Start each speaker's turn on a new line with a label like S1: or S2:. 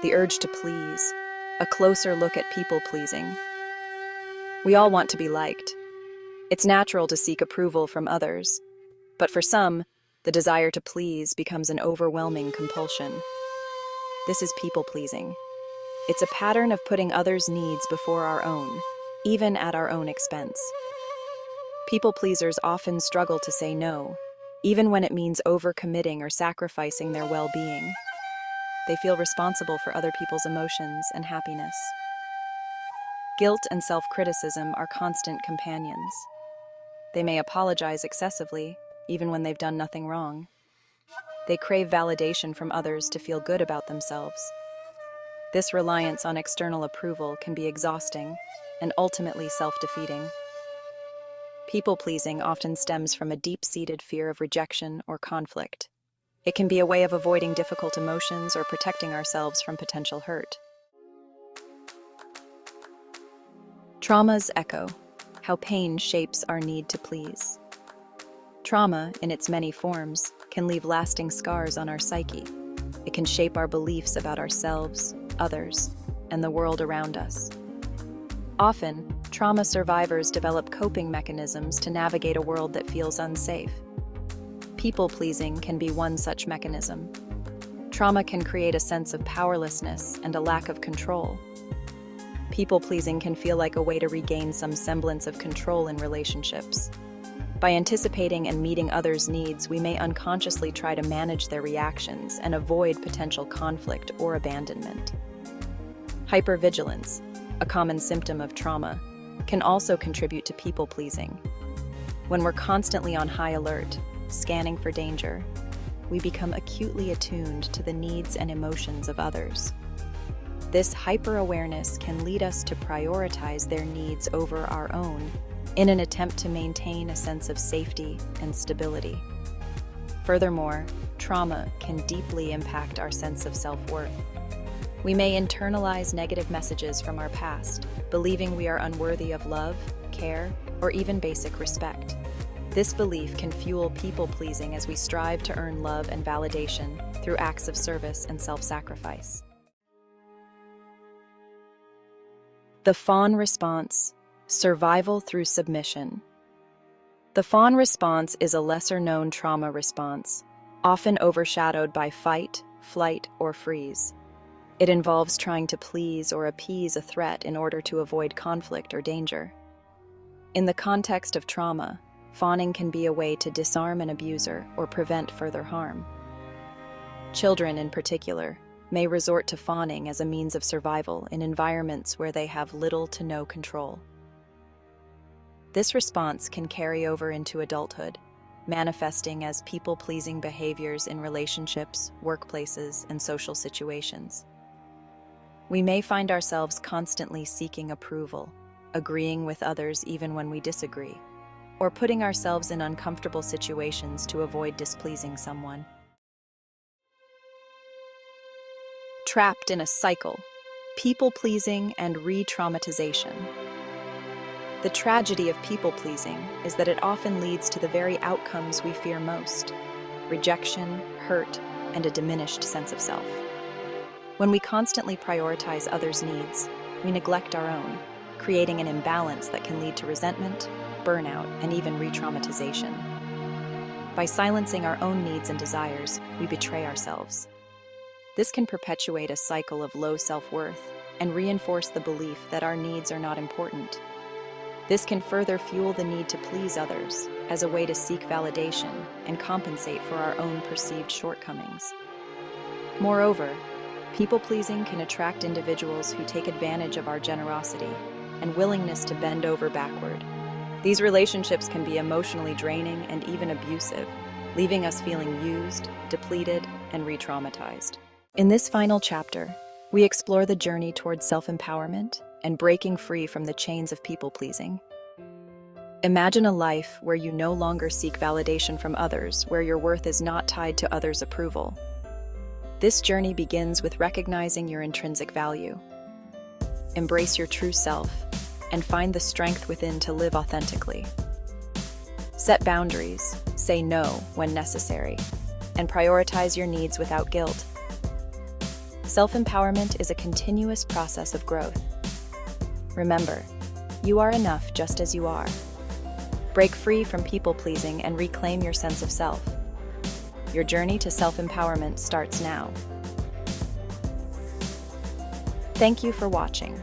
S1: the urge to please, a closer look at people-pleasing. We all want to be liked. It's natural to seek approval from others, but for some, the desire to please becomes an overwhelming compulsion. This is people-pleasing. It's a pattern of putting others' needs before our own, even at our own expense. People-pleasers often struggle to say no, even when it means overcommitting or sacrificing their well-being. They feel responsible for other people's emotions and happiness. Guilt and self-criticism are constant companions. They may apologize excessively, even when they've done nothing wrong. They crave validation from others to feel good about themselves. This reliance on external approval can be exhausting and ultimately self-defeating. People-pleasing often stems from a deep-seated fear of rejection or conflict. It can be a way of avoiding difficult emotions or protecting ourselves from potential hurt. Trauma's echo: how pain shapes our need to please. Trauma, in its many forms, can leave lasting scars on our psyche. It can shape our beliefs about ourselves, others, and the world around us. Often, trauma survivors develop coping mechanisms to navigate a world that feels unsafe. People-pleasing can be one such mechanism. Trauma can create a sense of powerlessness and a lack of control. People-pleasing can feel like a way to regain some semblance of control in relationships. By anticipating and meeting others' needs, we may unconsciously try to manage their reactions and avoid potential conflict or abandonment. Hypervigilance, a common symptom of trauma, can also contribute to people-pleasing. When we're constantly on high alert, scanning for danger, we become acutely attuned to the needs and emotions of others. This hyper-awareness can lead us to prioritize their needs over our own in an attempt to maintain a sense of safety and stability. Furthermore, trauma can deeply impact our sense of self-worth. We may internalize negative messages from our past, believing we are unworthy of love, care, or even basic respect. This belief can fuel people-pleasing as we strive to earn love and validation through acts of service and self-sacrifice. The fawn response: survival through submission. The fawn response is a lesser-known trauma response, often overshadowed by fight, flight, or freeze. It involves trying to please or appease a threat in order to avoid conflict or danger. In the context of trauma, fawning can be a way to disarm an abuser or prevent further harm. Children, in particular, may resort to fawning as a means of survival in environments where they have little to no control. This response can carry over into adulthood, manifesting as people-pleasing behaviors in relationships, workplaces, and social situations. We may find ourselves constantly seeking approval, agreeing with others even when we disagree, or putting ourselves in uncomfortable situations to avoid displeasing someone. Trapped in a cycle: people-pleasing and re-traumatization. The tragedy of people-pleasing is that it often leads to the very outcomes we fear most: rejection, hurt, and a diminished sense of self. When we constantly prioritize others' needs, we neglect our own, creating an imbalance that can lead to resentment, burnout, and even re-traumatization. By silencing our own needs and desires, we betray ourselves. This can perpetuate a cycle of low self-worth and reinforce the belief that our needs are not important. This can further fuel the need to please others as a way to seek validation and compensate for our own perceived shortcomings. Moreover, people-pleasing can attract individuals who take advantage of our generosity and willingness to bend over backward. These relationships can be emotionally draining and even abusive, leaving us feeling used, depleted, and re-traumatized. In this final chapter, we explore the journey towards self-empowerment and breaking free from the chains of people-pleasing. Imagine a life where you no longer seek validation from others, where your worth is not tied to others' approval. This journey begins with recognizing your intrinsic value. Embrace your true self and find the strength within to live authentically. Set boundaries, say no when necessary, and prioritize your needs without guilt. Self-empowerment is a continuous process of growth. Remember, you are enough just as you are. Break free from people-pleasing and reclaim your sense of self. Your journey to self-empowerment starts now. Thank you for watching.